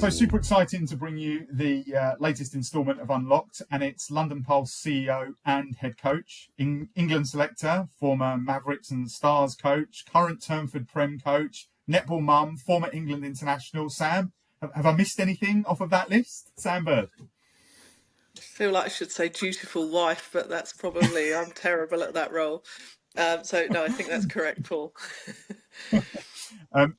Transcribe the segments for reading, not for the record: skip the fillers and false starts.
So super exciting to bring you the latest instalment of Unlocked, and it's London Pulse CEO and head coach, England selector, former Mavericks and Stars coach, current Turnford Prem coach, netball mum, former England international. Sam, have I missed anything off of that list? Sam Bird. I feel like I should say dutiful wife, but that's probably, I'm terrible at that role. So no, I think that's correct, Paul.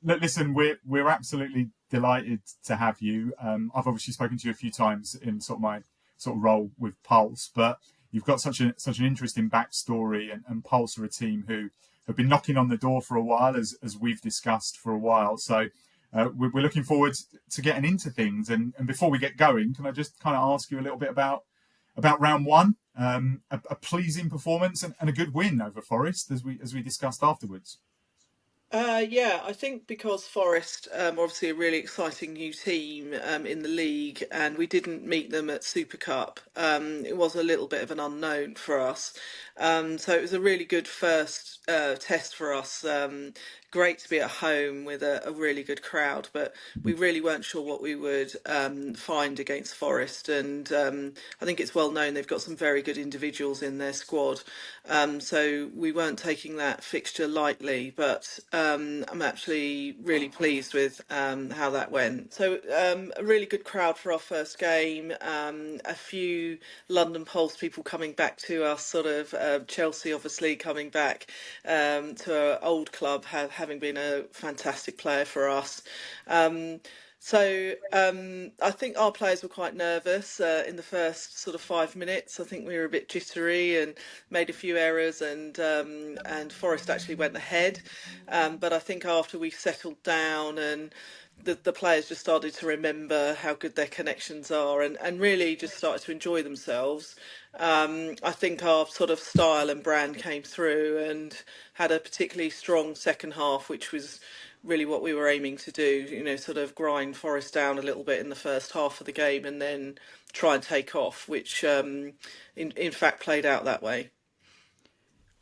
Listen, we're absolutely delighted to have you. I've obviously spoken to you a few times in sort of my sort of role with Pulse, but you've got such an interesting backstory, and Pulse are a team who have been knocking on the door for a while, as we've discussed for a while. So we're looking forward to getting into things. And before we get going, can I just kind of ask you a little bit about round one? A pleasing performance and a good win over Forest, as we discussed afterwards. Yeah, I think because Forest are obviously a really exciting new team in the league, and we didn't meet them at Super Cup. It was a little bit of an unknown for us, so it was a really good first test for us. Great to be at home with a really good crowd, but we really weren't sure what we would find against Forest. And I think it's well known they've got some very good individuals in their squad, so we weren't taking that fixture lightly. But I'm actually really pleased with how that went. So a really good crowd for our first game. A few London Pulse people coming back to us, sort of Chelsea obviously coming back to our old club, having been a fantastic player for us. I think our players were quite nervous in the first sort of 5 minutes. I think we were a bit jittery and made a few errors, and Forest actually went ahead. But I think after we settled down and the players just started to remember how good their connections are, and really just started to enjoy themselves. I think our sort of style and brand came through and had a particularly strong second half, which was really what we were aiming to do, sort of grind Forest down a little bit in the first half of the game and then try and take off, which in fact played out that way.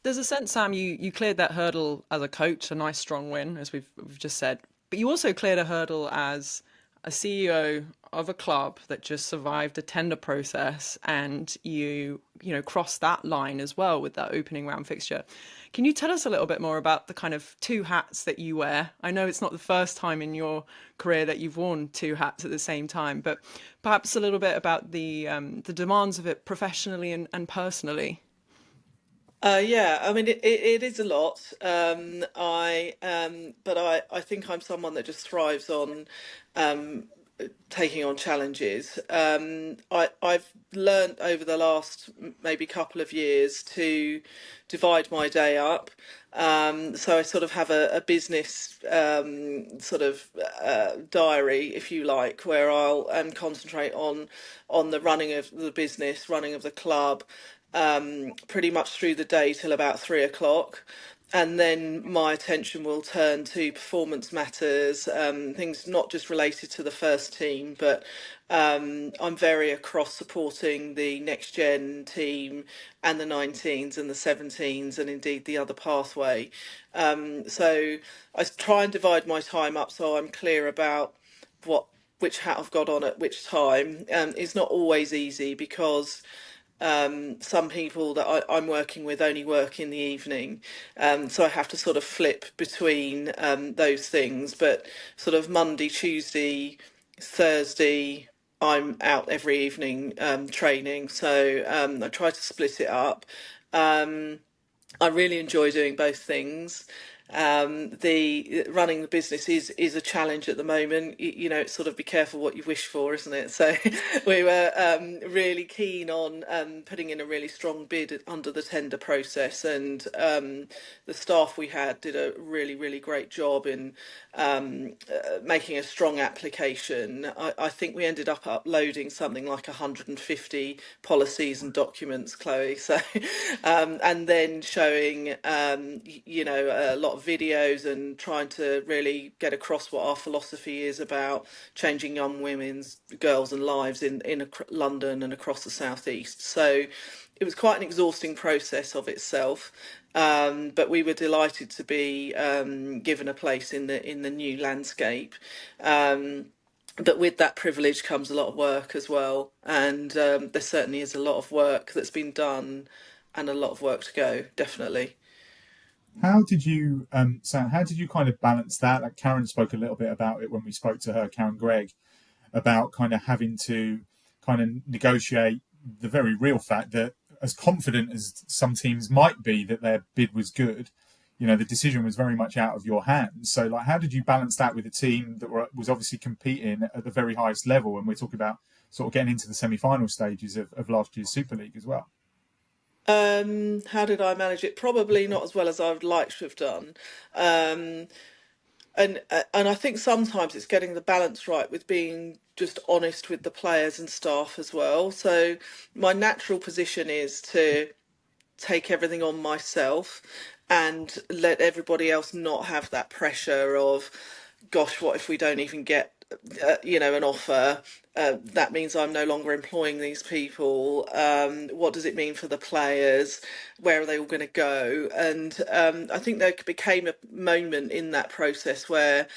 There's a sense, Sam, you cleared that hurdle as a coach, a nice strong win, as we've just said. But you also cleared a hurdle as a CEO of a club that just survived a tender process, and you crossed that line as well with that opening round fixture. Can you tell us a little bit more about the kind of two hats that you wear? I know it's not the first time in your career that you've worn two hats at the same time, but perhaps a little bit about the demands of it professionally and personally. Yeah, I mean it is a lot. But I think I'm someone that just thrives on um, taking on challenges. I've learned over the last maybe couple of years to divide my day up. So I sort of have a business sort of diary, if you like, where I'll concentrate on the running of the business, running of the club, pretty much through the day till about 3 o'clock. And then my attention will turn to performance matters, things not just related to the first team, but I'm very across supporting the next gen team and the 19s and the 17s and indeed the other pathway. So I try and divide my time up so I'm clear about what which hat I've got on at which time. It's not always easy because some people that I'm working with only work in the evening, so I have to sort of flip between those things. But sort of Monday, Tuesday, Thursday, I'm out every evening training, so I try to split it up. Um, I really enjoy doing both things. The running the business is a challenge at the moment. It's sort of be careful what you wish for, isn't it? So we were really keen on putting in a really strong bid under the tender process, and the staff we had did a really great job in making a strong application. I think we ended up uploading something like 150 policies and documents, Chloe. So and then showing a lot of videos and trying to really get across what our philosophy is about changing young women's, girls and lives in London and across the southeast. So it was quite an exhausting process of itself, but we were delighted to be given a place in the new landscape. But with that privilege comes a lot of work as well, and there certainly is a lot of work that's been done, and a lot of work to go, definitely. How did you, Sam? How did you kind of balance that? Like Karen spoke a little bit about it when we spoke to her, Karen Gregg, about kind of having to kind of negotiate the very real fact that, as confident as some teams might be that their bid was good, the decision was very much out of your hands. So, like, how did you balance that with a team that was obviously competing at the very highest level? And we're talking about sort of getting into the semi-final stages of last year's Super League as well. How did I manage it? Probably not as well as I would like to have done. Um, and I think sometimes it's getting the balance right with being just honest with the players and staff as well. So my natural position is to take everything on myself and let everybody else not have that pressure of, gosh, what if we don't even get, an offer? That means I'm no longer employing these people. What does it mean for the players? Where are they all going to go? And I think there became a moment in that process where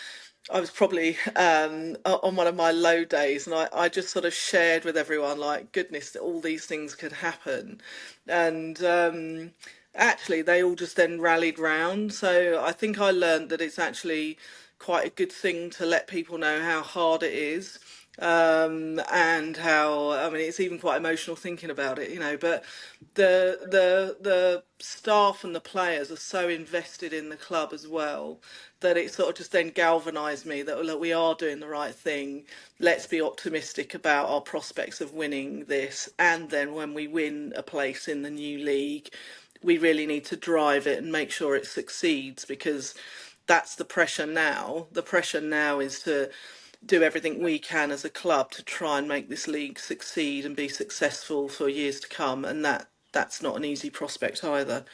I was probably on one of my low days, and I just sort of shared with everyone, like, goodness, that all these things could happen. And actually, they all just then rallied round. So I think I learned that it's actually quite a good thing to let people know how hard it is. And how, I mean, it's even quite emotional thinking about it, but the staff and the players are so invested in the club as well, that it sort of just then galvanised me that, look, we are doing the right thing. Let's be optimistic about our prospects of winning this, and then when we win a place in the new league, we really need to drive it and make sure it succeeds, because that's the pressure now. The pressure now is to do everything we can as a club to try and make this league succeed and be successful for years to come, and that's not an easy prospect either.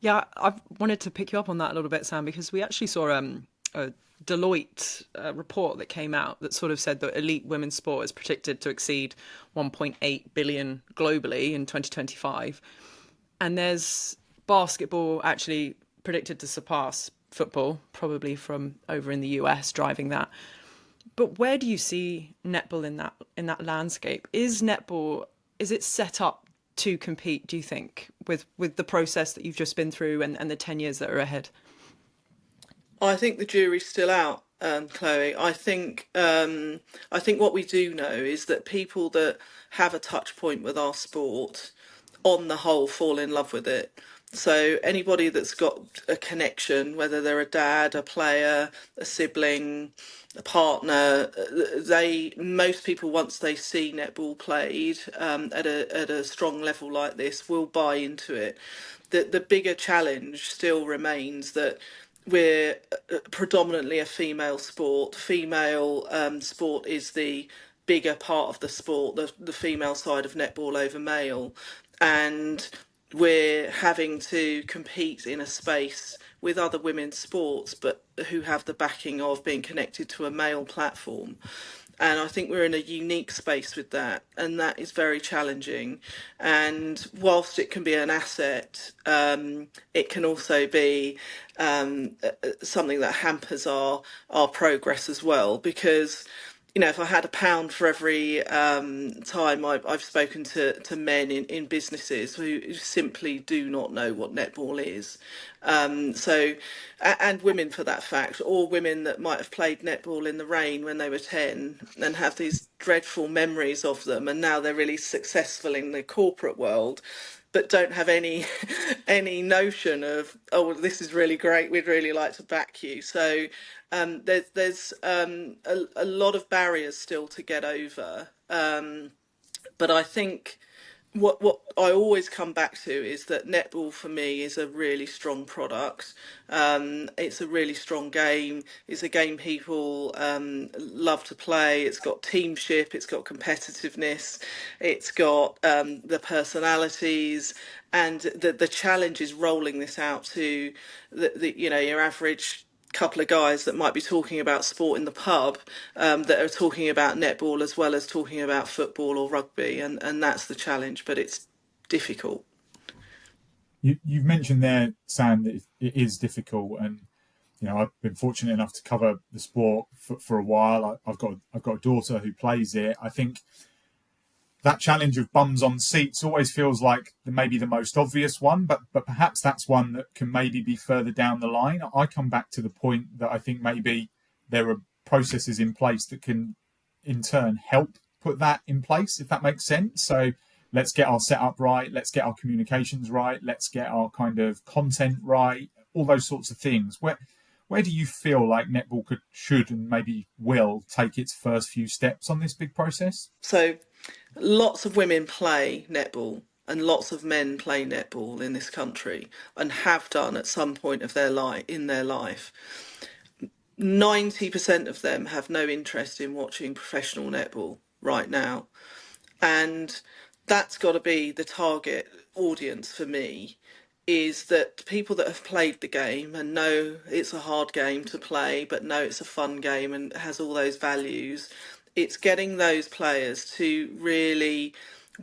Yeah, I wanted to pick you up on that a little bit, Sam, because we actually saw a Deloitte report that came out that sort of said that elite women's sport is predicted to exceed 1.8 billion globally in 2025. And there's basketball actually predicted to surpass football, probably from over in the US driving that. But where do you see netball in that landscape? Is it set up to compete, do you think, with the process that you've just been through and the 10 years that are ahead? I think the jury's still out, Chloe. I think what we do know is that people that have a touch point with our sport, on the whole, fall in love with it. So anybody that's got a connection, whether they're a dad, a player, a sibling, a partner, they most people, once they see netball played at a strong level like this, will buy into it. The bigger challenge still remains that we're predominantly a female sport. Female sport is the bigger part of the sport, the female side of netball over male. And we're having to compete in a space with other women's sports, but who have the backing of being connected to a male platform. And I think we're in a unique space with that, and that is very challenging. And whilst it can be an asset, it can also be something that hampers our progress as well, because if I had a pound for every time I've spoken to men in businesses who simply do not know what netball is. And women for that fact, or women that might have played netball in the rain when they were 10 and have these dreadful memories of them, and now they're really successful in the corporate world, but don't have any any notion of, oh, well, this is really great, we'd really like to back you. So there's a lot of barriers still to get over. But I think what I always come back to is that netball for me is a really strong product. It's a really strong game. It's a game people love to play. It's got teamship. It's got competitiveness. It's got the personalities, and the challenge is rolling this out to your average couple of guys that might be talking about sport in the pub, that are talking about netball as well as talking about football or rugby, and that's the challenge, but it's difficult. You've mentioned there, Sam, that it is difficult, and I've been fortunate enough to cover the sport for a while. I've got a daughter who plays it. I think that challenge of bums on seats always feels like maybe the most obvious one, but perhaps that's one that can maybe be further down the line. I come back to the point that I think maybe there are processes in place that can in turn help put that in place, if that makes sense. So let's get our setup right, let's get our communications right, let's get our kind of content right, all those sorts of things. Where do you feel like netball should, and maybe will take its first few steps on this big process? So lots of women play netball and lots of men play netball in this country and have done at some point of their life in their life. 90% of them have no interest in watching professional netball right now. And that's got to be the target audience for me, is that people that have played the game and know it's a hard game to play, but know it's a fun game and has all those values. It's getting those players to really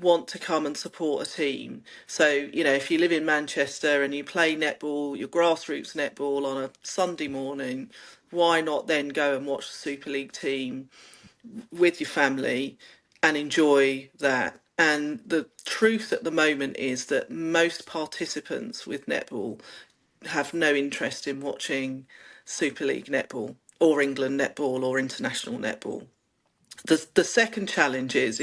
want to come and support a team. So, if you live in Manchester and you play netball, your grassroots netball on a Sunday morning, why not then go and watch the Super League team with your family and enjoy that? And the truth at the moment is that most participants with netball have no interest in watching Super League netball or England netball or international netball. The second challenge is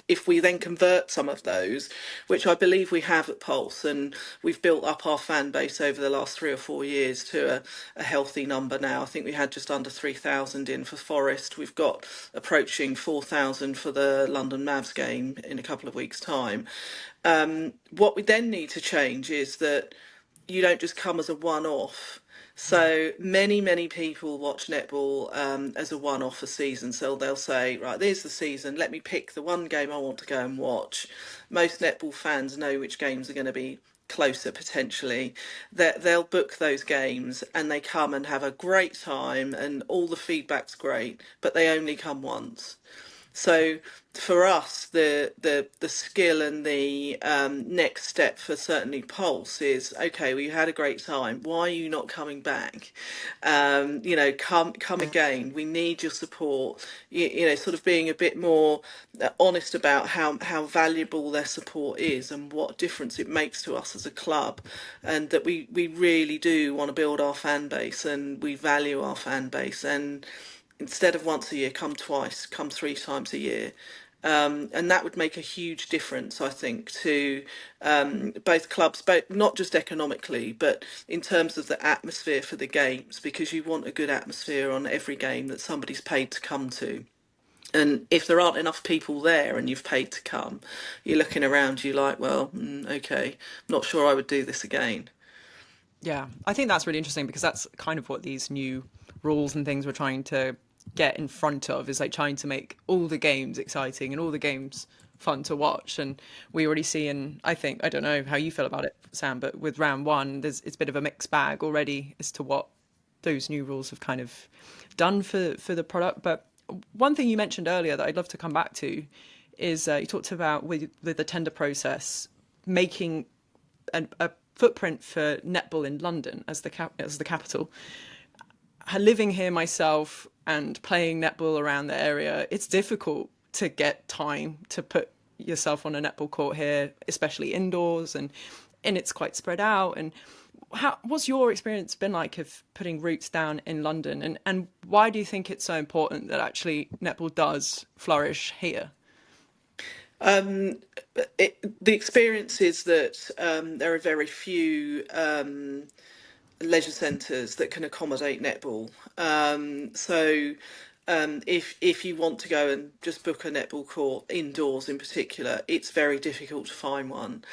if we then convert some of those, which I believe we have at Pulse, and we've built up our fan base over the last 3 or 4 years to a healthy number now. I think we had just under 3,000 in for Forest. We've got approaching 4,000 for the London Mavs game in a couple of weeks' time. What we then need to change is that you don't just come as a one-off. So many people watch netball as a one-off a season. So they'll say, right, there's the season. Let me pick the one game I want to go and watch. Most netball fans know which games are going to be closer potentially. That they'll book those games and they come and have a great time and all the feedback's great, but they only come once. So for us, the skill and the next step for certainly Pulse is, okay, well, you had a great time. Why are you not coming back? Come again. We need your support. Sort of being a bit more honest about how valuable their support is and what difference it makes to us as a club, and that we really do want to build our fan base and we value our fan base. And instead of once a year, come twice, come 3 times a year. And that would make a huge difference, I think, to both clubs, both not just economically, but in terms of the atmosphere for the games, because you want a good atmosphere on every game that somebody's paid to come to. And if there aren't enough people there and you've paid to come, you're looking around you like, well, okay, not sure I would do this again. Yeah, I think that's really interesting because that's kind of what these new rules and things we're trying to get in front of, is like trying to make all the games exciting and all the games fun to watch. And we already see, and I think, I don't know how you feel about it, Sam, but with round one, it's a bit of a mixed bag already as to what those new rules have kind of done for the product. But one thing you mentioned earlier that I'd love to come back to is you talked about with the tender process making a footprint for netball in London as the capital. Living here myself and playing netball around the area, it's difficult to get time to put yourself on a netball court here, especially indoors, and it's quite spread out. And what's your experience been like of putting roots down in London, and why do you think it's so important that actually netball does flourish here? The experience is that there are very few leisure centres that can accommodate netball. If you want to go and just book a netball court indoors in particular, it's very difficult to find one.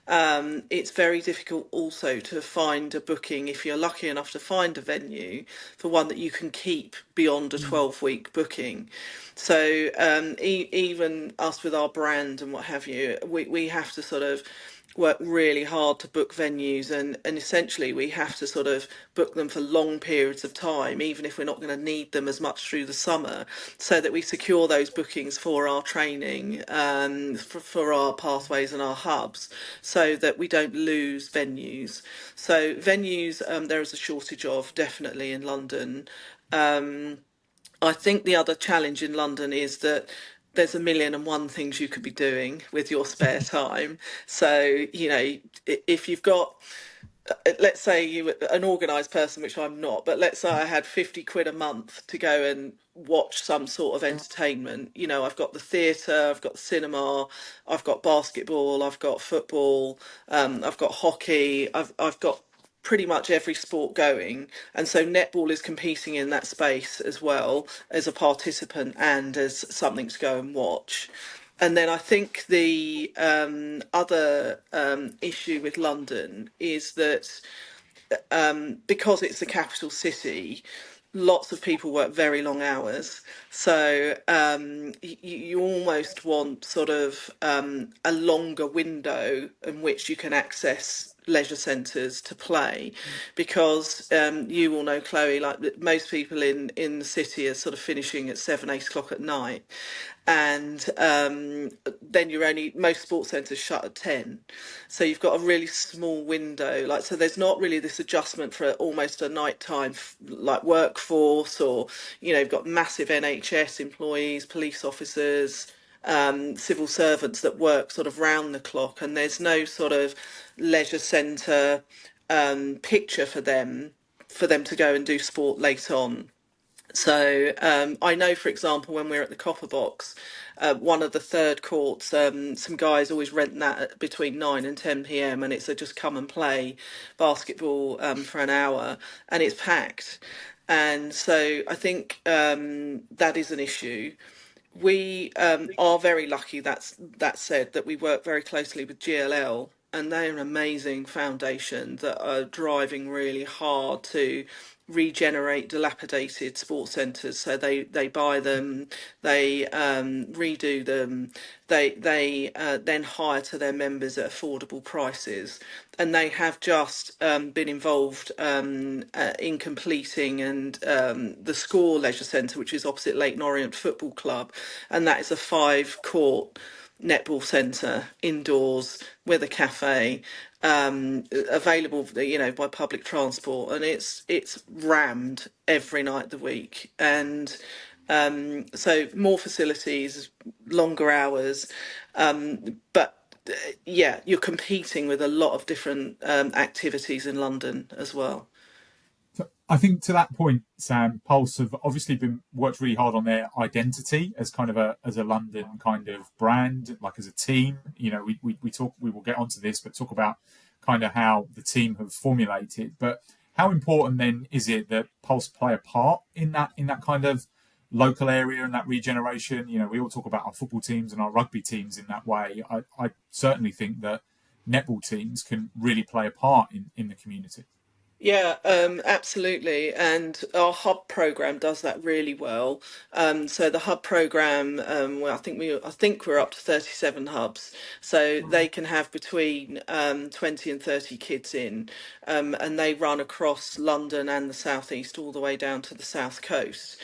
It's very difficult also to find a booking, if you're lucky enough to find a venue, for one that you can keep beyond a 12-week booking. So even us with our brand and what have you, we have to sort of work really hard to book venues, and essentially we have to sort of book them for long periods of time, even if we're not going to need them as much through the summer, so that we secure those bookings for our training, for our pathways and our hubs, so that we don't lose venues. So venues, there is a shortage of, definitely, in London. I think the other challenge in London is that there's a million and one things you could be doing with your spare time. So, if you've got, let's say you were an organised person, which I'm not, but let's say I had 50 quid a month to go and watch some sort of entertainment. I've got the theatre, I've got the cinema, I've got basketball, I've got football, I've got hockey, I've got pretty much every sport going. And so netball is competing in that space as well, as a participant and as something to go and watch. And then I think the other issue with London is that, because it's the capital city, lots of people work very long hours. So you almost want sort of a longer window in which you can access leisure centres to play, because you will know, Chloe, like most people in the city are sort of finishing at 7, 8 o'clock at night, and then most sports centres shut at 10, so you've got a really small window, like, so there's not really this adjustment for almost a nighttime like workforce, or you've got massive NHS employees, police officers, civil servants that work sort of round the clock, and there's no sort of leisure centre picture for them to go and do sport late on. So I know, for example, when we're at the Copper Box, one of the third courts, some guys always rent that at between 9 and 10 p.m., and it's a just come and play basketball for an hour, and it's packed. And so I think that is an issue. We are very lucky, that said, that we work very closely with GLL, and they're an amazing foundation that are driving really hard to regenerate dilapidated sports centres. So they buy them, they redo them, they then hire to their members at affordable prices, and they have just been involved in completing and the Score Leisure Centre, which is opposite Leighton Orient Football Club, and that is a 5-court netball centre indoors with a cafe, available, by public transport, and it's rammed every night of the week. And so more facilities, longer hours, but yeah, you're competing with a lot of different activities in London as well. I think to that point, Sam, Pulse have obviously been worked really hard on their identity as kind of a London kind of brand, like as a team. We will get onto this, but talk about kind of how the team have formulated. But how important then is it that Pulse play a part in that kind of local area and that regeneration? We all talk about our football teams and our rugby teams in that way. I certainly think that netball teams can really play a part in the community. Yeah, absolutely. And our hub program does that really well. So the hub program, well, I think we're up to 37 hubs. So they can have between 20 and 30 kids in, and they run across London and the southeast all the way down to the south coast.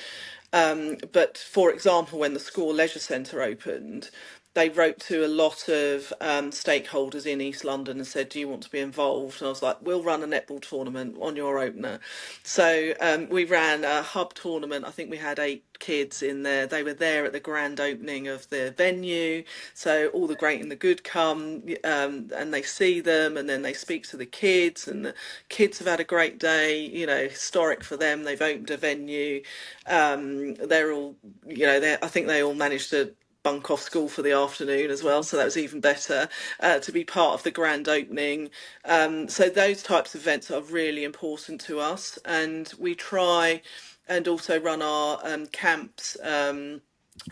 But for example, when the Score Leisure Centre opened, they wrote to a lot of stakeholders in East London and said, "Do you want to be involved?" And I was like, "We'll run a netball tournament on your opener." So we ran a hub tournament. I think we had 8 kids in there. They were there at the grand opening of the venue. So all the great and the good come, and they see them, and then they speak to the kids, and the kids have had a great day. Historic for them. They've opened a venue. They're all, I think they all managed to bunk off school for the afternoon as well, so that was even better, to be part of the grand opening. So those types of events are really important to us, and we try and also run our camps.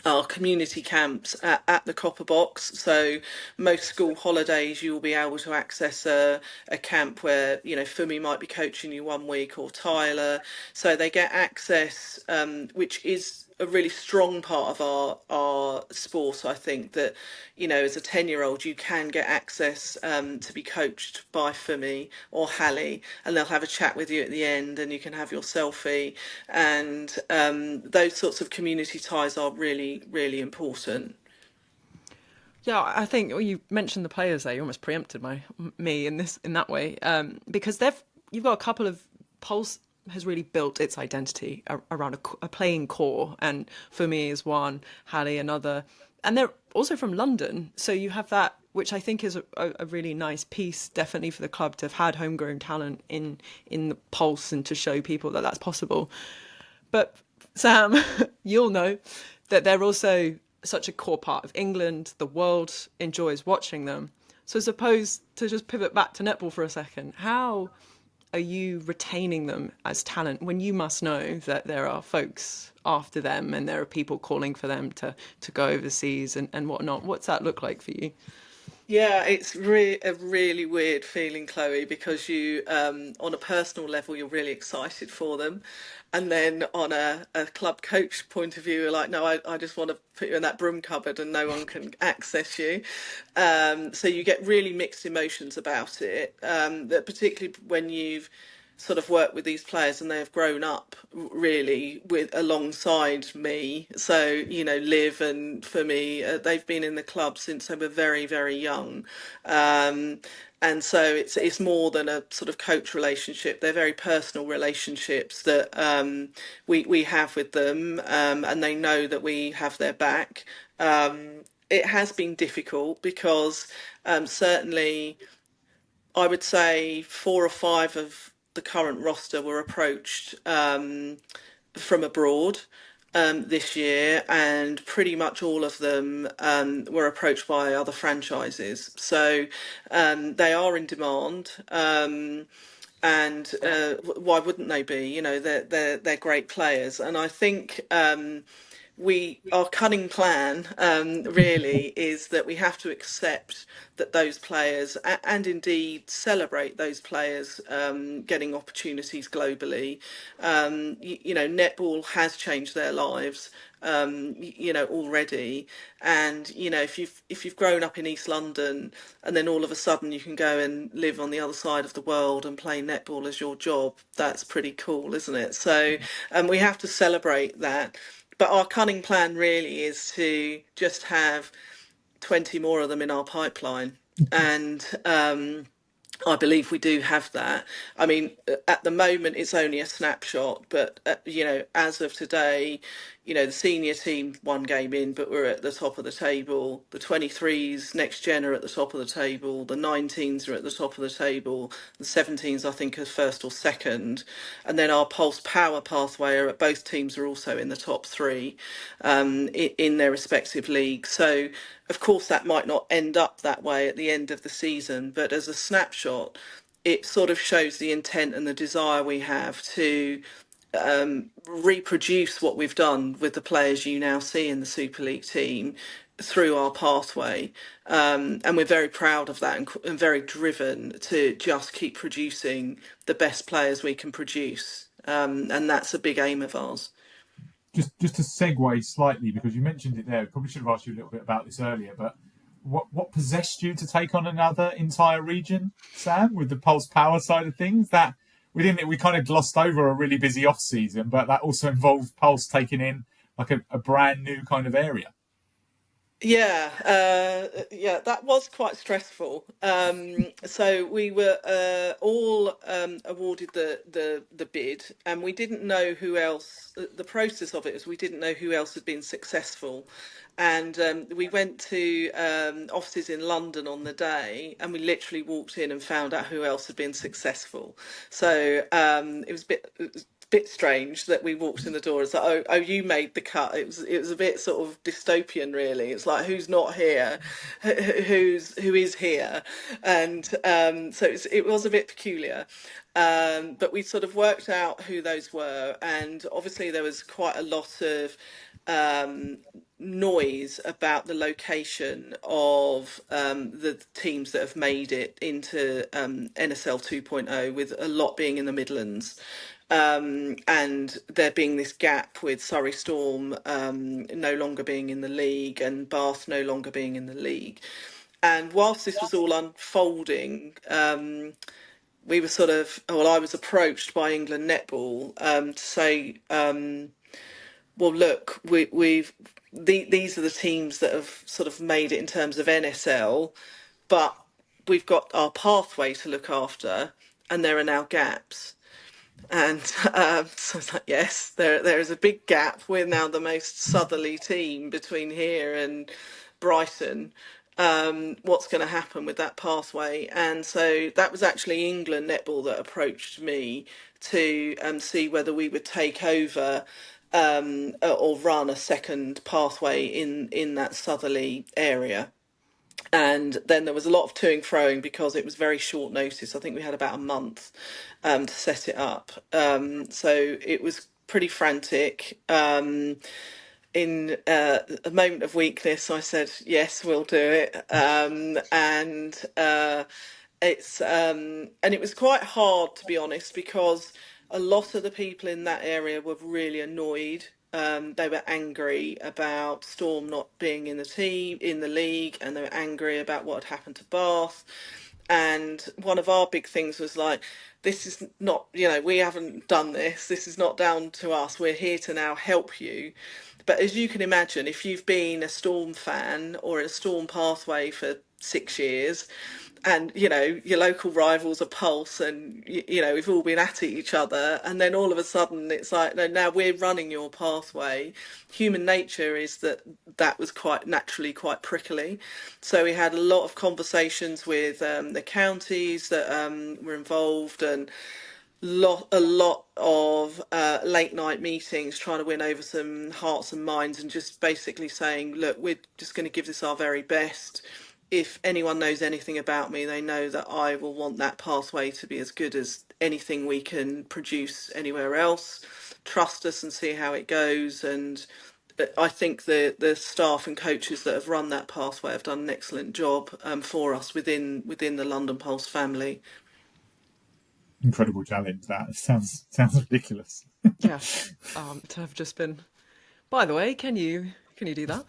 Our community camps at the Copper Box. So most school holidays you will be able to access a camp where, Fumi might be coaching you one week, or Tyler. So they get access, which is a really strong part of our sport. I think that, as a 10-year-old, you can get access to be coached by Fumi or Hallie, and they'll have a chat with you at the end, and you can have your selfie. And those sorts of community ties are really, really important. Yeah, I think you mentioned the players there. You almost preempted me in that way, because you've got a couple of Pulse has really built its identity around a playing core, and for me is one, Hallie another, and they're also from London. So you have that, which I think is a really nice piece, definitely for the club to have had homegrown talent in the Pulse and to show people that that's possible. But Sam, you'll know that they're also such a core part of England. The world enjoys watching them. So suppose to just pivot back to netball for a second, how are you retaining them as talent when you must know that there are folks after them and there are people calling for them to go overseas and whatnot? What's that look like for you? Yeah, it's a really weird feeling, Chloe, because on a personal level, you're really excited for them. And then on a club coach point of view, you're like, no, I just want to put you in that broom cupboard and no one can access you. So you get really mixed emotions about it, that particularly when you've sort of worked with these players and they have grown up really with alongside me. So, Liv and for me, they've been in the club since they were very, very young. And so it's more than a sort of coach relationship. They're very personal relationships that we have with them, and they know that we have their back. It has been difficult because certainly I would say 4 or 5 of the current roster were approached from abroad this year, and pretty much all of them were approached by other franchises. So they are in demand. And why wouldn't they be? They're great players, and I think our cunning plan really is that we have to accept that those players and indeed celebrate those players getting opportunities globally. Netball has changed their lives. Already, and if you've grown up in East London and then all of a sudden you can go and live on the other side of the world and play netball as your job, that's pretty cool, isn't it? So we have to celebrate that. But our cunning plan really is to just have 20 more of them in our pipeline. And I believe we do have that. I mean, at the moment, it's only a snapshot, but, as of today, the senior team 1 game in, but we're at the top of the table. The 23s next gen are at the top of the table. The 19s are at the top of the table. The 17s, I think, are first or second. And then our Pulse Power pathway are both teams are also in the top three in their respective leagues. So, of course, that might not end up that way at the end of the season, but as a snapshot, it sort of shows the intent and the desire we have to reproduce what we've done with the players you now see in the Super League team through our pathway. And we're very proud of that and very driven to just keep producing the best players we can produce. And that's a big aim of ours. Just to segue slightly, because you mentioned it there, probably should have asked you a little bit about this earlier, but what possessed you to take on another entire region, Sam, with the Pulse Power side of things? That we kind of glossed over a really busy off season, but that also involved Pulse taking in like a brand new kind of area. Yeah, that was quite stressful. So we were all awarded the bid, and we didn't know who else. The process of it is we didn't know who else had been successful, and we went to offices in London on the day, and we literally walked in and found out who else had been successful. So it was a bit strange that we walked in the door. It's like, oh, you made the cut. It was a bit sort of dystopian, really. It's like, who's not here, who is here, and so it was a bit peculiar. But we sort of worked out who those were, and obviously there was quite a lot of noise about the location of the teams that have made it into NSL 2.0, with a lot being in the Midlands. and there being this gap with Surrey Storm no longer being in the league and Bath no longer being in the league. And whilst this was all unfolding, we were sort of, well, I was approached by England Netball to say, well, look, these are the teams that have sort of made it in terms of NSL, but we've got our pathway to look after, and there are now gaps. And so I was like, yes, there is a big gap. We're now the most southerly team between here and Brighton. What's going to happen with that pathway? And so that was actually England Netball that approached me to see whether we would take over or run a second pathway in that southerly area. And then there was a lot of toing froing because it was very short notice. I think we had about a month to set it up. So it was pretty frantic. In a moment of weakness, I said, yes, we'll do it. And it was quite hard, to be honest, because a lot of the people in that area were really annoyed. They were angry about Storm not being in the team, in the league, and they were angry about what had happened to Bath. And one of our big things was like, this is not, we haven't done this. This is not down to us. We're here to now help you. But as you can imagine, if you've been a Storm fan or a Storm pathway for 6 years, and your local rivals are Pulse, and we've all been at each other, and then all of a sudden it's like, no, now we're running your pathway. Human nature is that was quite naturally quite prickly. So we had a lot of conversations with the counties that were involved, and a lot of late night meetings trying to win over some hearts and minds, and just basically saying, look, we're just going to give this our very best. If anyone knows anything about me, they know that I will want that pathway to be as good as anything we can produce anywhere else. Trust us and see how it goes. And I think the staff and coaches that have run that pathway have done an excellent job for us within the London Pulse family. Incredible challenge. That sounds ridiculous. Yeah, to have just been. By the way, can you do that?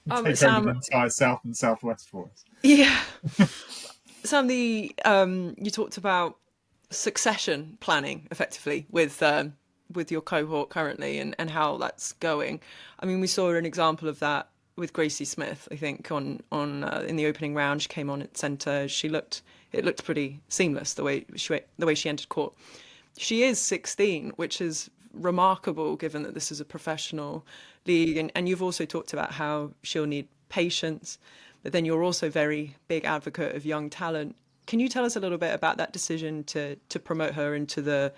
Take over the Sam, entire south and southwest for us. yeah, Sam, you talked about succession planning effectively with your cohort currently, and how that's going. I mean, we saw an example of that with Gracie Smith. I think on in the opening round, she came on at centre. It looked pretty seamless the way she entered court. She is 16, which is remarkable given that this is a professional league, and you've also talked about how she'll need patience, but then you're also very big advocate of young talent. Can you tell us a little bit about that decision to promote her into the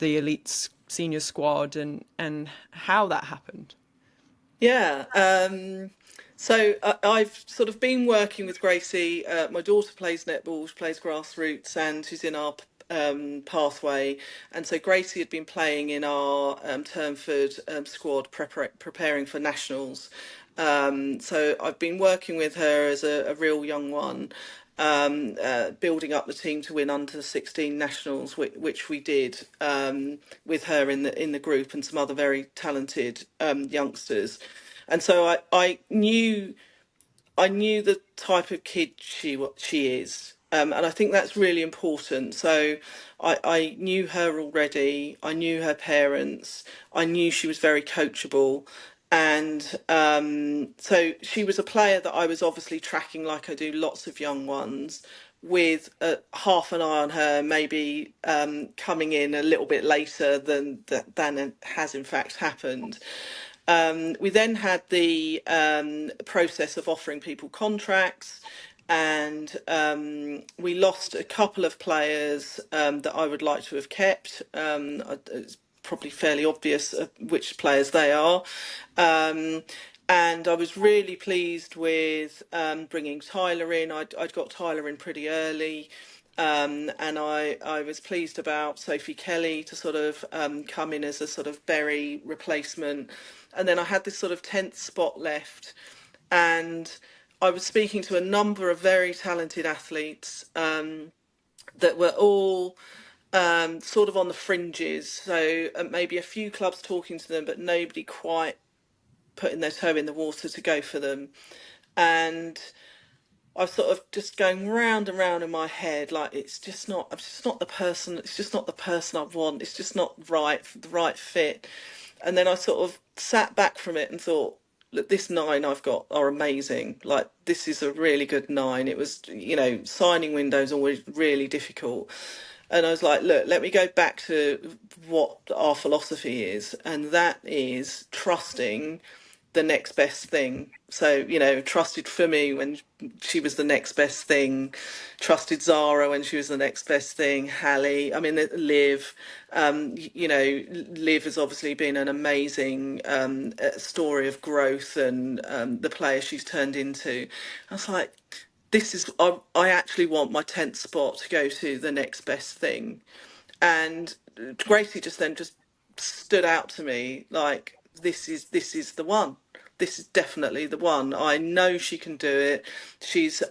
elite senior squad, and how that happened? Yeah. So I've sort of been working with Gracie. My daughter plays netball, she plays grassroots, and she's in our pathway. And so Gracie had been playing in our Turnford squad, preparing for nationals. So I've been working with her as a real young one, building up the team to win under 16 nationals, which we did with her in the group and some other very talented youngsters. And so I knew the type of kid she is. And I think that's really important. So I knew her already. I knew her parents. I knew she was very coachable. And so she was a player that I was obviously tracking, like I do lots of young ones, with half an eye on her, maybe coming in a little bit later than has in fact happened. We then had the process of offering people contracts, and we lost a couple of players that I would like to have kept. It's probably fairly obvious which players they are. And I was really pleased with bringing Tyler in. I'd got Tyler in pretty early. And I was pleased about Sophie Kelly to sort of come in as a sort of Berry replacement. And then I had this sort of 10th spot left. And I was speaking to a number of very talented athletes that were all sort of on the fringes. So maybe a few clubs talking to them, but nobody quite putting their toe in the water to go for them. And I was sort of just going round and round in my head, like it's just not. I'm just not the person. It's just not the person I want. It's just not right, the right fit. And then I sort of sat back from it and thought, look, this nine I've got are amazing. Like this is a really good nine. It was, signing windows always really difficult. And I was like, look, let me go back to what our philosophy is, and that is trusting the next best thing. So, trusted Fumi when she was the next best thing, trusted Zara when she was the next best thing, Hallie, I mean, Liv. Liv has obviously been an amazing story of growth and the player she's turned into. I was like, I actually want my 10th spot to go to the next best thing. And Gracie just stood out to me like this is the one. This is definitely the one. I know she can do it. She's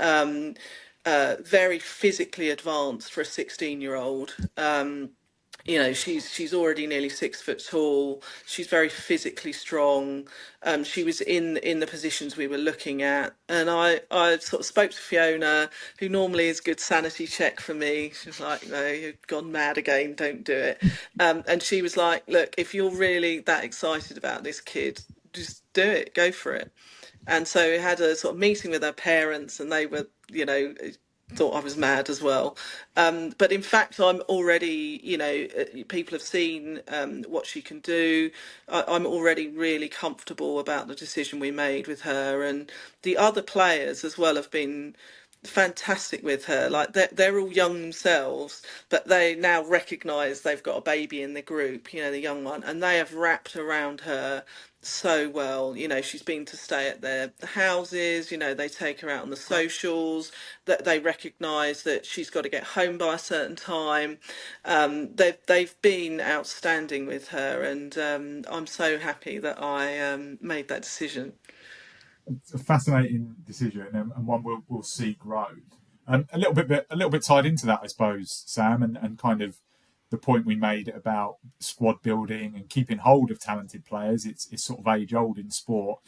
very physically advanced for a 16-year-old. She's already nearly 6 foot tall. She's very physically strong. She was in the positions we were looking at, and I sort of spoke to Fiona, who normally is good sanity check for me. She was like, "No, you've gone mad again. Don't do it." And she was like, "Look, if you're really that excited about this kid, just do it. Go for it." And so we had a sort of meeting with her parents, and they were, thought I was mad as well. But in fact, I'm already, people have seen what she can do. I'm already really comfortable about the decision we made with her. And the other players as well have been fantastic with her. Like they're all young themselves, but they now recognise they've got a baby in the group, the young one, and they have wrapped around her so well. She's been to stay at their houses. They take her out on the socials. That they recognise that she's got to get home by a certain time. They've been outstanding with her, and I'm so happy that I made that decision. It's a fascinating decision, and one we'll see growth. A little bit tied into that, I suppose, Sam, and kind of the point we made about squad building and keeping hold of talented players. It's sort of age old in sport.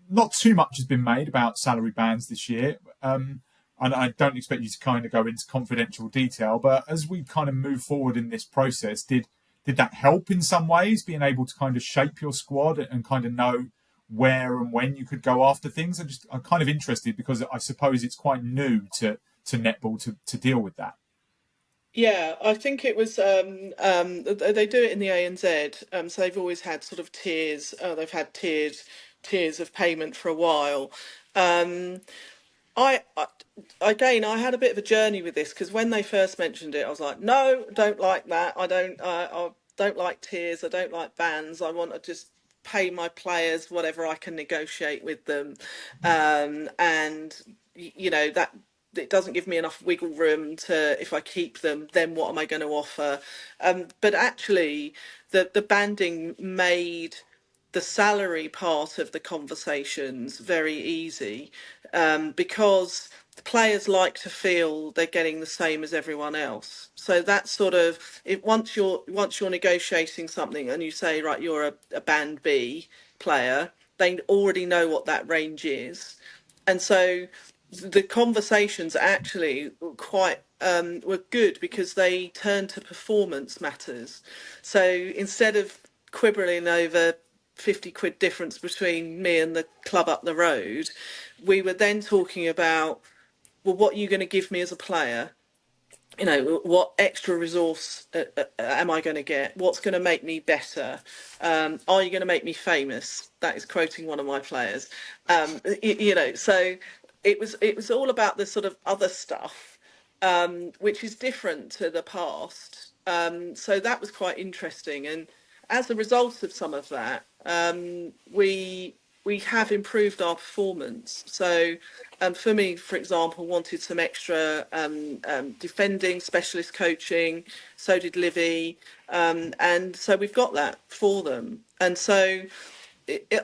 Not too much has been made about salary bands this year. And I don't expect you to kind of go into confidential detail, but as we kind of move forward in this process, did that help in some ways, being able to kind of shape your squad and kind of know where and when you could go after things? I'm kind of interested because I suppose it's quite new to netball to deal with that. Yeah, I think it was. They do it in the ANZ, so they've always had sort of tiers. They've had tiers of payment for a while. Um, I again, I had a bit of a journey with this because when they first mentioned it, I was like, no, don't like that. I don't like tiers. I don't like bands. I want to just pay my players whatever I can negotiate with them, and that it doesn't give me enough wiggle room to if I keep them, then what am I going to offer? But actually, the banding made the salary part of the conversations very easy because the players like to feel they're getting the same as everyone else. So that's sort of it. Once you're negotiating something and you say right, you're a band B player, they already know what that range is, and so the conversations actually were good because they turned to performance matters. So instead of quibbling over 50 quid difference between me and the club up the road, we were then talking about, well, what are you going to give me as a player? What extra resource am I going to get? What's going to make me better? Are you going to make me famous? That is quoting one of my players. So it was all about the sort of other stuff, which is different to the past. So that was quite interesting, and as a result of some of that, we have improved our performance. So, for me, for example, wanted some extra defending specialist coaching. So did Livy, and so we've got that for them. And so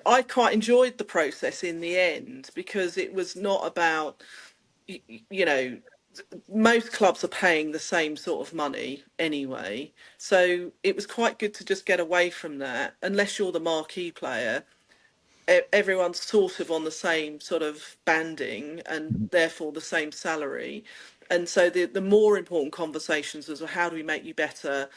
I quite enjoyed the process in the end because it was not about you know most clubs are paying the same sort of money anyway. So it was quite good to just get away from that. Unless you're the marquee player, everyone's sort of on the same sort of banding and therefore the same salary. And so the more important conversations was, well, how do we make you better?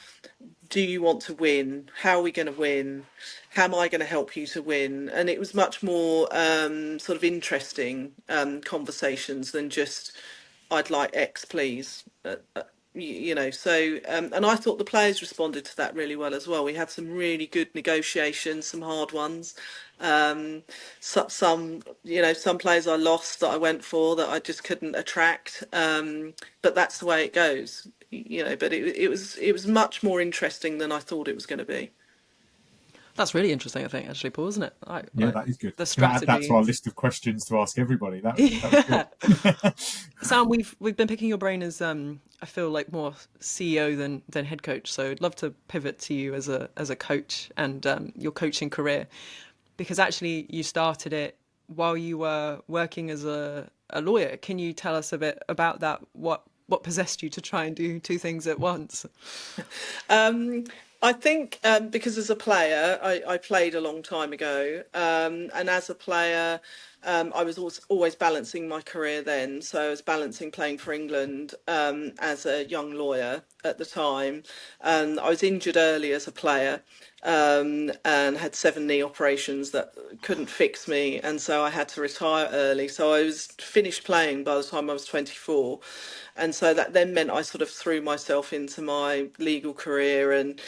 Do you want to win? How are we going to win? How am I going to help you to win? And it was much more sort of interesting conversations than just, I'd like X, please. You know, so and I thought the players responded to that really well as well. We had some really good negotiations, some hard ones. Some, you know, some players I lost that I went for that I just couldn't attract. But that's the way it goes, you know. But it was much more interesting than I thought it was going to be. That's really interesting, I think, actually, Paul, isn't it? Yeah, that is good. The Can I add that to strategy. our list of questions to ask everybody? That was Yeah. good. Sam, we've been picking your brain as I feel like more CEO than head coach. So I'd love to pivot to you as a coach and your coaching career, because actually you started it while you were working as a lawyer. Can you tell us a bit about that? What possessed you to try and do two things at once? Um, I think because as a player, I played a long time ago, and as a player, I was always balancing my career then. So I was balancing playing for England as a young lawyer at the time. I was injured early as a player and had 7 knee operations that couldn't fix me, and so I had to retire early. So I was finished playing by the time I was 24, and so that then meant I sort of threw myself into my legal career and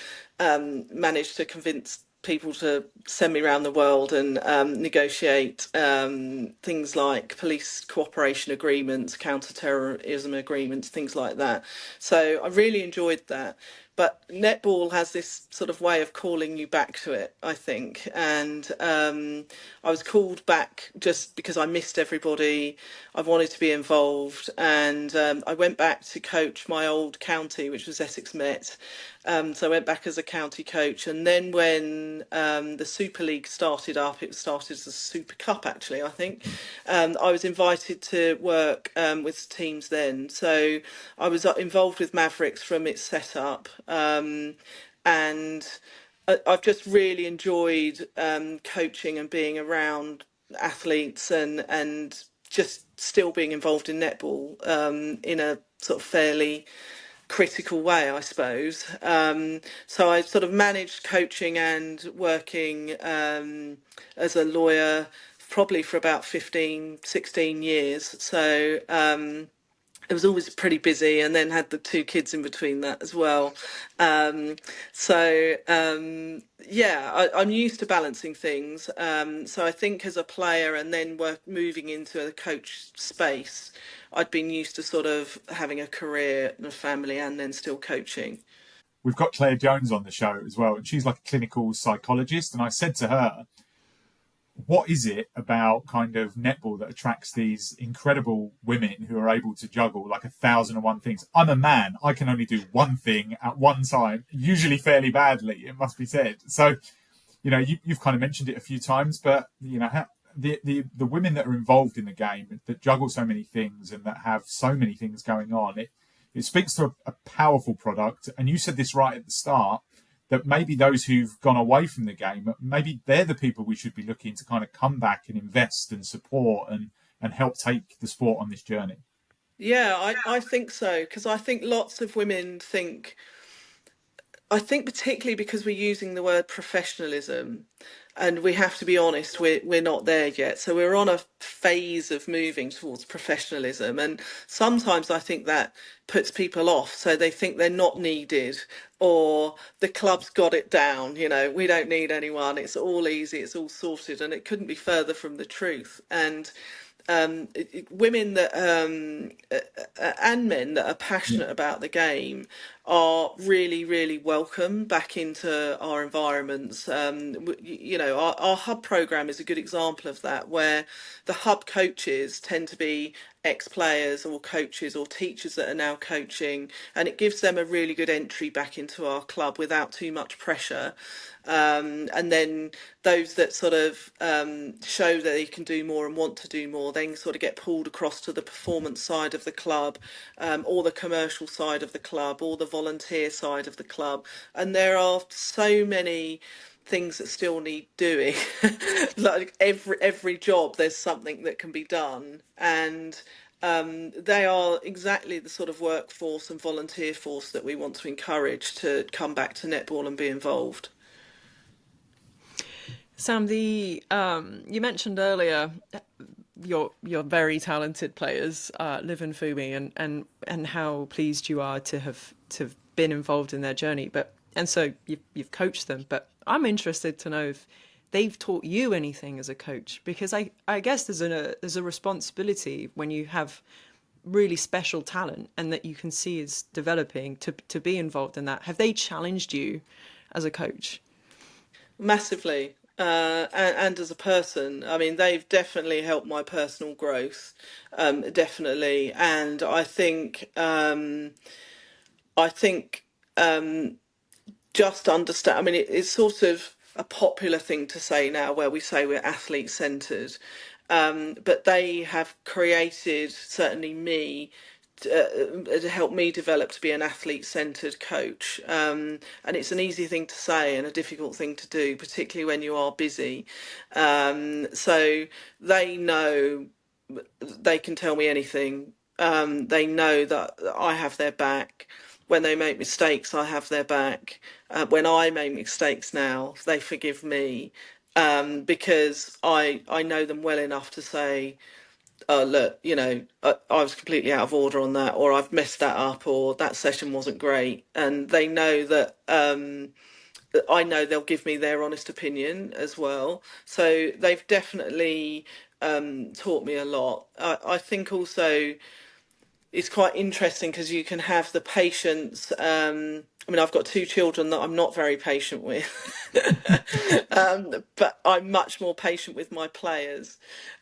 managed to convince people to send me around the world and negotiate things like police cooperation agreements, counter-terrorism agreements, things like that. So I really enjoyed that. But netball has this sort of way of calling you back to it, I think. And I was called back just because I missed everybody. I wanted to be involved. And I went back to coach my old county, which was Essex Met. So I went back as a county coach. And then when the Super League started up, it started as a Super Cup, actually, I think. I was invited to work with teams then. So I was involved with Mavericks from its setup. And I've just really enjoyed coaching and being around athletes and just still being involved in netball in a sort of fairly critical way, I suppose. So I sort of managed coaching and working as a lawyer probably for about 15, 16 years. So it was always pretty busy, and then had the 2 kids in between that as well. Um, yeah, I'm used to balancing things. So I think as a player and then moving into a coach space, I'd been used to sort of having a career and a family and then still coaching. We've got Claire Jones on the show as well, and she's like a clinical psychologist. And I said to her, what is it about kind of netball that attracts these incredible women who are able to juggle like 1,001 things? I'm a man. I can only do one thing at one time, usually fairly badly, it must be said. So, you know, you've kind of mentioned it a few times, but, you know, the women that are involved in the game that juggle so many things and that have so many things going on, it speaks to a powerful product. And you said this right at the start, that maybe those who've gone away from the game, maybe they're the people we should be looking to kind of come back and invest and support and help take the sport on this journey. Yeah, I think so, because I think lots of women think, I think particularly because we're using the word professionalism, and we have to be honest, we're not there yet. So we're on a phase of moving towards professionalism, and sometimes I think that puts people off. So they think they're not needed, or the club's got it down. You know, we don't need anyone. It's all easy. It's all sorted, and it couldn't be further from the truth. And women that and men that are Yeah. passionate about the game are really, really welcome back into our environments. You know, our hub program is a good example of that, where the hub coaches tend to be ex-players or coaches or teachers that are now coaching, and it gives them a really good entry back into our club without too much pressure. And then those that sort of show that they can do more and want to do more, then sort of get pulled across to the performance side of the club, or the commercial side of the club, or the volunteer side of the club. And there are so many things that still need doing. Like every job, there's something that can be done, and they are exactly the sort of workforce and volunteer force that we want to encourage to come back to netball and be involved. Sam, the you mentioned earlier your very talented players, Liv and Fumi, and how pleased you are to have been involved in their journey. But and so you've coached them. But I'm interested to know if they've taught you anything as a coach, because I guess there's a responsibility when you have really special talent and that you can see is developing to be involved in that. Have they challenged you as a coach? Massively. And as a person, I mean, they've definitely helped my personal growth, definitely. And I think just understand. I mean, it's sort of a popular thing to say now, where we say we're athlete centered, but they have created certainly me to help me develop to be an athlete-centered coach. And it's an easy thing to say and a difficult thing to do, particularly when you are busy. So they know they can tell me anything. They know that I have their back. When they make mistakes, I have their back. When I make mistakes now, they forgive me, because I know them well enough to say, oh, look, I was completely out of order on that, or I've messed that up, or that session wasn't great. And they know that I know they'll give me their honest opinion as well. So they've definitely taught me a lot. I think also it's quite interesting because you can have the patience. I mean, I've got two children that I'm not very patient with, but I'm much more patient with my players.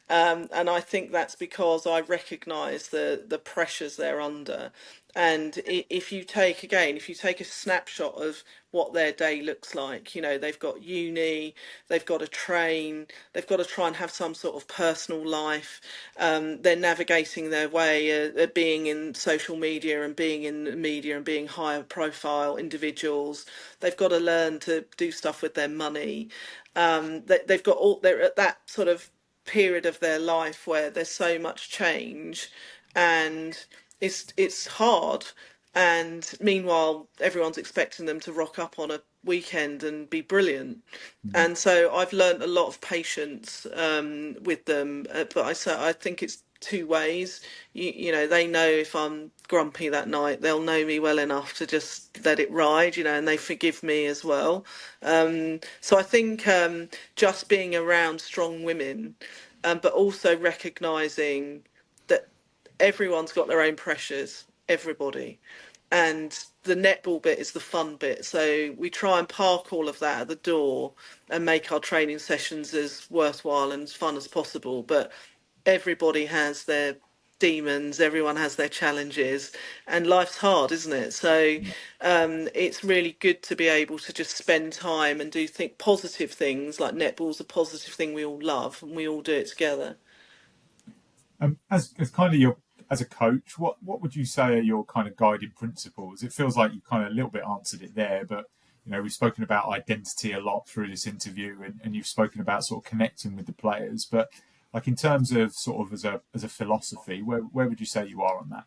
And I think that's because I recognise the pressures they're under. And if you take, again, if you take a snapshot of what their day looks like, they've got uni, they've got to train, they've got to try and have some sort of personal life. They're navigating their way, being in social media and being in the media and being higher profile individuals. They've got to learn to do stuff with their money. They've got they're at that sort of period of their life where there's so much change, and it's hard. And meanwhile, everyone's expecting them to rock up on a weekend and be brilliant. Mm. And so I've learned a lot of patience with them. But I think it's two ways. They know if I'm grumpy that night, they'll know me well enough to just let it ride, and they forgive me as well. So I think just being around strong women, but also recognizing that everyone's got their own pressures, everybody. And the netball bit is the fun bit. So we try and park all of that at the door and make our training sessions as worthwhile and as fun as possible. But everybody has their demons, everyone has their challenges, and life's hard, isn't it? So it's really good to be able to just spend time and do think positive things. Like netball's a positive thing we all love, and we all do it together. As kind of your as a coach, what would you say are your kind of guiding principles? It feels like you kind of a little bit answered it there, but we've spoken about identity a lot through this interview, and you've spoken about sort of connecting with the players. But like in terms of sort of as a philosophy, where would you say you are on that?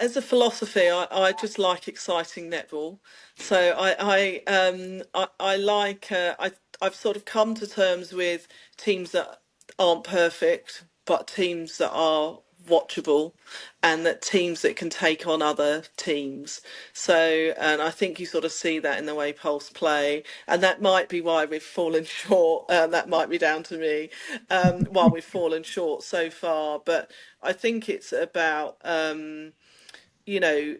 As a philosophy, I just like exciting netball. So I like I've sort of come to terms with teams that aren't perfect, but teams that are watchable, and that teams that can take on other teams. So, and I think you sort of see that in the way Pulse play, and that might be why we've fallen short. That might be down to me, while we've fallen short so far. But I think it's about you know,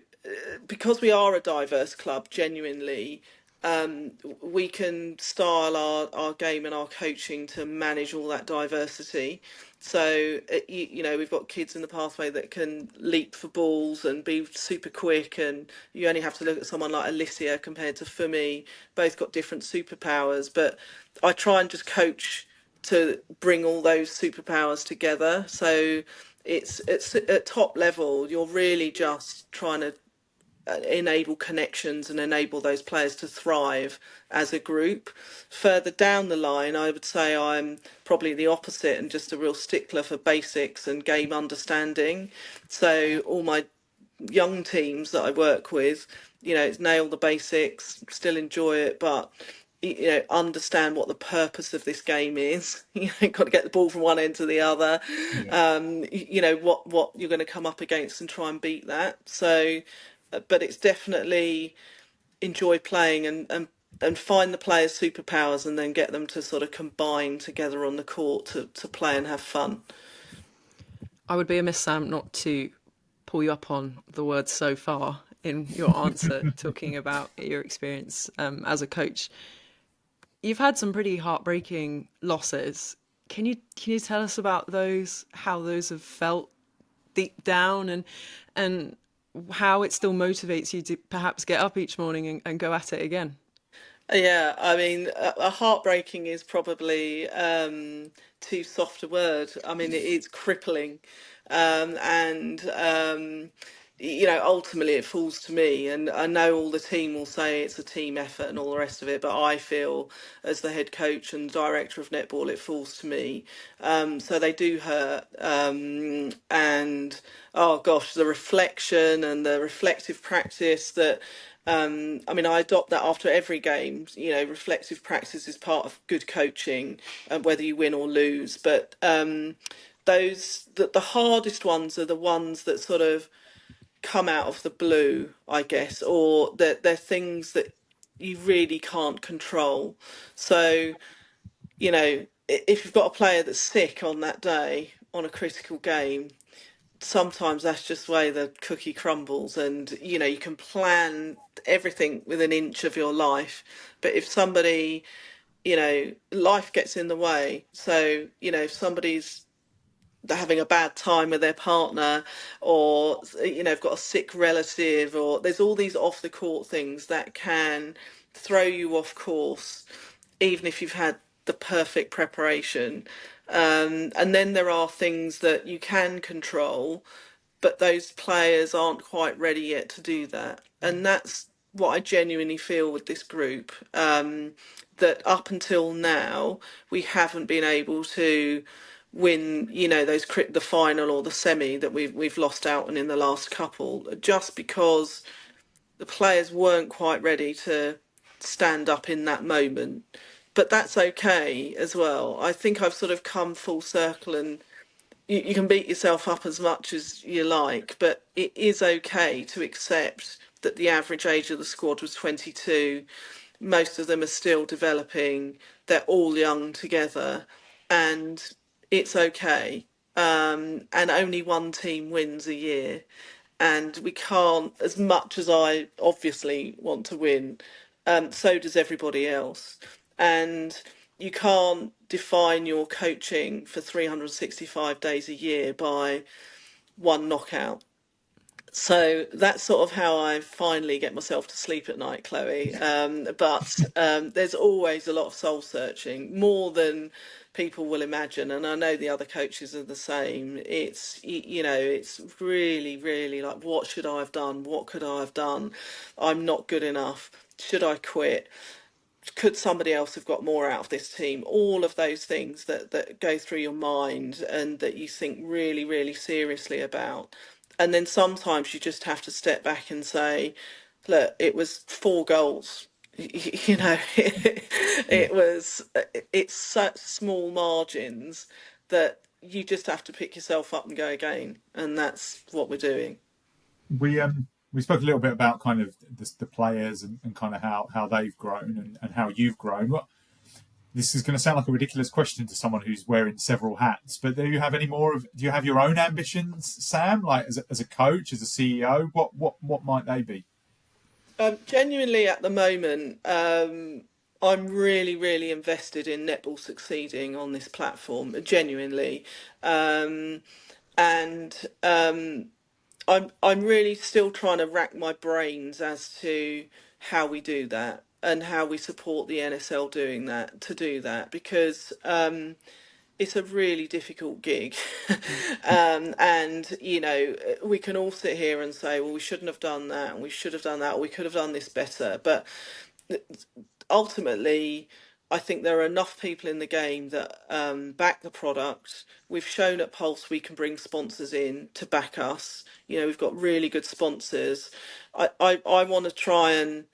because we are a diverse club, genuinely, we can style our game and our coaching to manage all that diversity. So, we've got kids in the pathway that can leap for balls and be super quick, and you only have to look at someone like Alicia compared to Fumi. Both got different superpowers, but I try and just coach to bring all those superpowers together. So it's at top level, you're really just trying to enable connections and enable those players to thrive as a group. Further down the line, I would say I'm probably the opposite and just a real stickler for basics and game understanding. So all my young teams that I work with, it's nail the basics, still enjoy it, but understand what the purpose of this game is. Got to get the ball from one end to the other. Yeah. What you're going to come up against and try and beat that. So, but it's definitely enjoy playing and find the players' superpowers and then get them to sort of combine together on the court to play and have fun. I would be amiss, Sam, not to pull you up on the words so far in your answer, talking about your experience as a coach. You've had some pretty heartbreaking losses. Can you tell us about those? How those have felt deep down, and how it still motivates you to perhaps get up each morning and go at it again? Yeah, I mean, a heartbreaking is probably too soft a word. I mean, it is crippling, and ultimately it falls to me. And I know all the team will say it's a team effort and all the rest of it, but I feel as the head coach and director of netball, it falls to me. So they do hurt, and oh gosh, the reflection and the reflective practice that. I mean, I adopt that after every game. Reflective practice is part of good coaching, whether you win or lose. But the hardest ones are the ones that sort of come out of the blue, I guess, or they're things that you really can't control. So, if you've got a player that's sick on that day on a critical game, sometimes that's just the way the cookie crumbles, and you can plan everything within an inch of your life, but if somebody, life gets in the way. So if somebody's having a bad time with their partner, or have got a sick relative, or there's all these off the court things that can throw you off course even if you've had the perfect preparation. And then there are things that you can control, but those players aren't quite ready yet to do that. And that's what I genuinely feel with this group. That up until now, we haven't been able to win, the final or the semi that we've lost out on in the last couple, just because the players weren't quite ready to stand up in that moment. But that's okay as well. I think I've sort of come full circle, and you can beat yourself up as much as you like, but it is okay to accept that the average age of the squad was 22. Most of them are still developing. They're all young together, and it's okay. And only one team wins a year, and we can't, as much as I obviously want to win, so does everybody else. And you can't define your coaching for 365 days a year by one knockout. So that's sort of how I finally get myself to sleep at night, Chloe. But there's always a lot of soul searching, more than people will imagine. And I know the other coaches are the same. It's really, really like, what should I have done? What could I have done? I'm not good enough. Should I quit? Could somebody else have got more out of this team? All of those things that go through your mind and that you think really, really seriously about. And then sometimes you just have to step back and say, look, it was 4 goals. Yeah. It's such small margins that you just have to pick yourself up and go again. And that's what we're doing. We spoke a little bit about kind of the players and kind of how they've grown and how you've grown. This is going to sound like a ridiculous question to someone who's wearing several hats, but do you have any more of? Do you have your own ambitions, Sam? Like as a coach, as a CEO, what might they be? Genuinely, at the moment, I'm really, really invested in netball succeeding on this platform. Genuinely, um, and I'm really still trying to rack my brains as to how we do that and how we support the NSL doing that to do that because it's a really difficult gig. Mm. And we can all sit here and say, well, we shouldn't have done that and we should have done that or we could have done this better, but ultimately, I think there are enough people in the game that back the product. We've shown at Pulse we can bring sponsors in to back us. We've got really good sponsors. I want to try and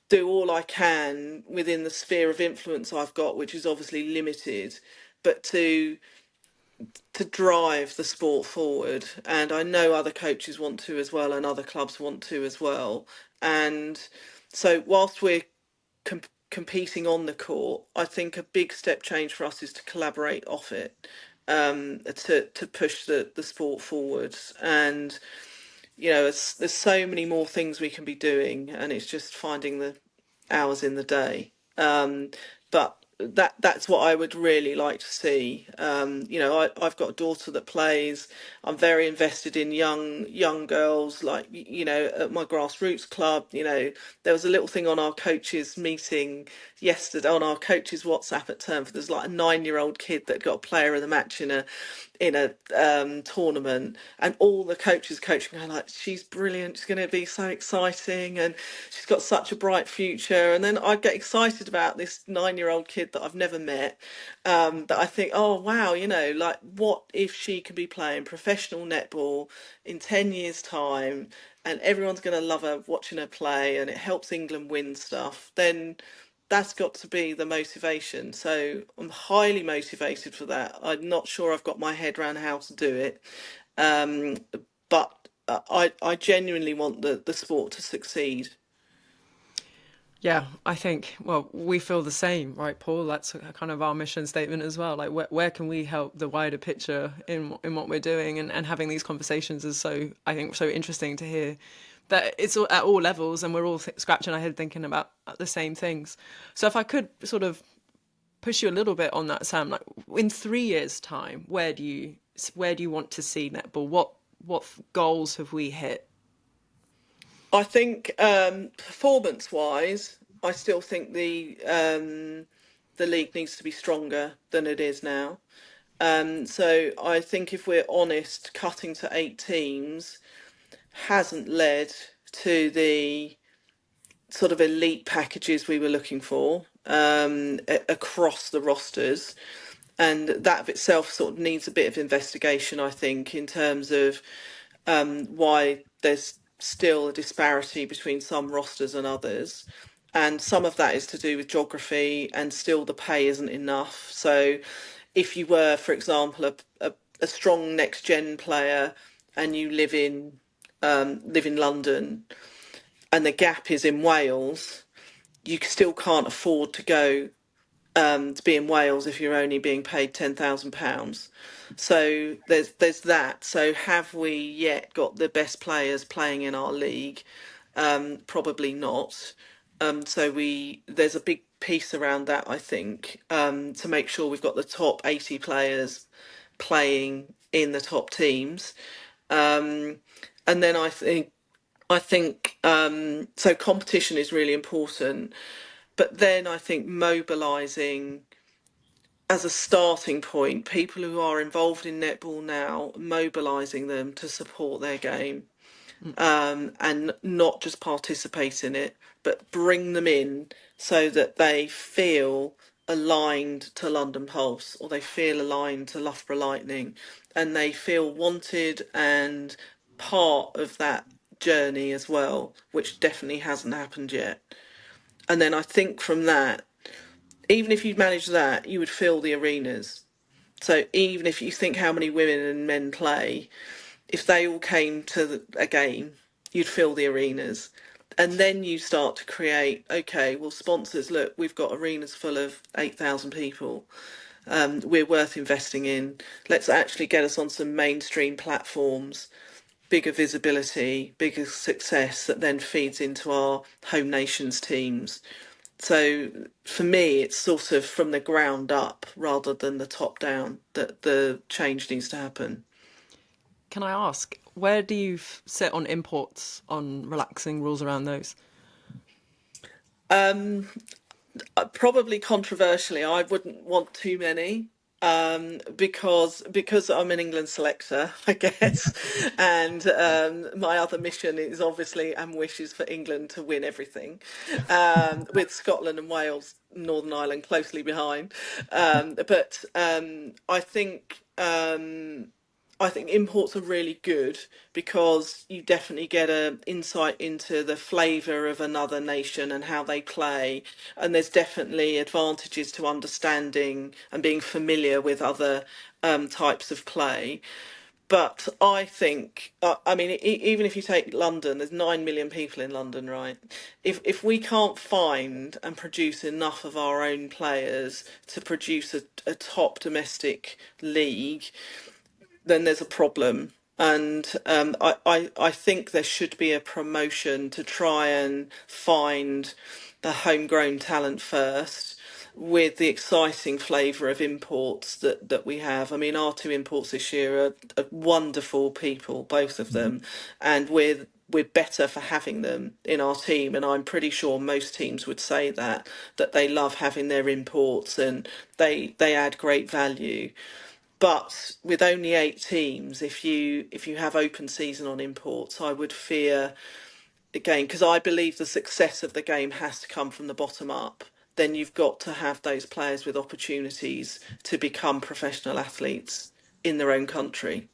do all I can within the sphere of influence I've got, which is obviously limited, but to drive the sport forward. And I know other coaches want to as well, and other clubs want to as well. And so, whilst we're competing on the court, I think a big step change for us is to collaborate off it, to push the sport forward. And there's so many more things we can be doing, and it's just finding the hours in the day. But that's what I would really like to see. I've got a daughter that plays. I'm very invested in young girls. Like at my grassroots club, there was a little thing on our coaches meeting yesterday on our coaches WhatsApp at term. There's like a 9-year-old kid that got player of the match in a tournament, and all the coaches coaching her like she's brilliant, she's going to be so exciting, and she's got such a bright future. And then I get excited about this 9-year-old kid that I've never met, that I think, oh wow, like what if she can be playing professional netball in 10 years time, and everyone's going to love her watching her play, and it helps England win stuff. Then that's got to be the motivation. So I'm highly motivated for that. I'm not sure I've got my head around how to do it, um, but I genuinely want the sport to succeed. Yeah, I think, well, we feel the same, right, Paul? That's kind of our mission statement as well. Like, where can we help the wider picture in what we're doing? And having these conversations is so, I think, so interesting to hear that it's all, at all levels, and we're all scratching our head thinking about the same things. So if I could sort of push you a little bit on that, Sam, like in 3 years' time, where do you want to see netball? What goals have we hit? I think performance wise, I still think the league needs to be stronger than it is now. So I think if we're honest, cutting to 8 teams hasn't led to the sort of elite packages we were looking for across the rosters. And that of itself sort of needs a bit of investigation, I think, in terms of why there's still a disparity between some rosters and others. And some of that is to do with geography, and still the pay isn't enough. So, if you were, for example, a strong next gen player and you live in London, and the gap is in Wales, you still can't afford to go to be in Wales if you're only being paid £10,000. So there's that. So have we yet got the best players playing in our league? Probably not. So there's a big piece around that, I think, to make sure we've got the top 80 players playing in the top teams. And then I think so. Competition is really important, but then I think mobilising as a starting point, people who are involved in netball now, mobilising them to support their game, and not just participate in it, but bring them in so that they feel aligned to London Pulse, or they feel aligned to Loughborough Lightning, and they feel wanted and part of that journey as well, which definitely hasn't happened yet. And then I think from that, even if you manage that, you would fill the arenas. So even if you think how many women and men play, if they all came to a game, you'd fill the arenas. And then you start to create, okay, well, sponsors, look, we've got arenas full of 8,000 people. We're worth investing in. Let's actually get us on some mainstream platforms. bigger visibility, bigger success that then feeds into our home nations teams. So for me, it's sort of from the ground up rather than the top down that the change needs to happen. Can I ask, where do you sit on imports, on relaxing rules around those? Um, Probably controversially, I wouldn't want too many. Because I'm an England selector, I guess, and my other mission is obviously and wish is for England to win everything, with Scotland and Wales, Northern Ireland closely behind. But I think imports are really good because you definitely get an insight into the flavour of another nation and how they play. And there's definitely advantages to understanding and being familiar with other types of play. But I think, I mean, even if you take London, there's 9 million people in London, right? If we can't find and produce enough of our own players to produce a top domestic league, then there's a problem. And I think there should be a promotion to try and find the homegrown talent first with the exciting flavour of imports that we have. I mean, our two imports this year are wonderful people, both of them, and we're better for having them in our team. And I'm pretty sure most teams would say that they love having their imports and they add great value. But with only 8 teams, if you have open season on imports, I would fear again because I believe the success of the game has to come from the bottom up. Then you've got to have those players with opportunities to become professional athletes in their own country.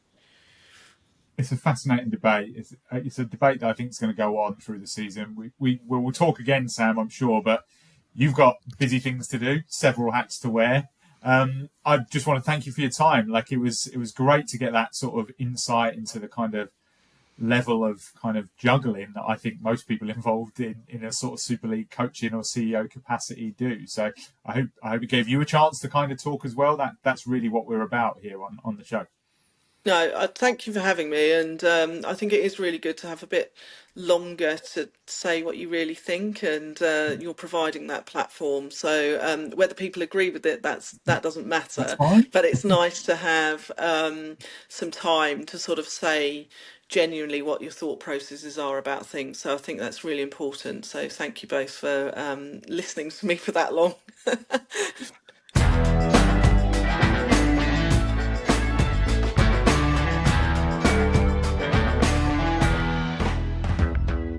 It's a fascinating debate. It's a debate that I think is going to go on through the season. We will talk again, Sam, I'm sure, but you've got busy things to do, several hats to wear. I just want to thank you for your time. Like it was great to get that sort of insight into the kind of level of kind of juggling that I think most people involved in a sort of Super League coaching or CEO capacity do. So I hope it gave you a chance to kind of talk as well. That's really what we're about here on the show. No, thank you for having me, and I think it is really good to have a bit longer to say what you really think, and you're providing that platform. So whether people agree with it, that doesn't That's matter. fine. But it's nice to have some time to sort of say genuinely what your thought processes are about things. So I think that's really important. So thank you both for listening to me for that long.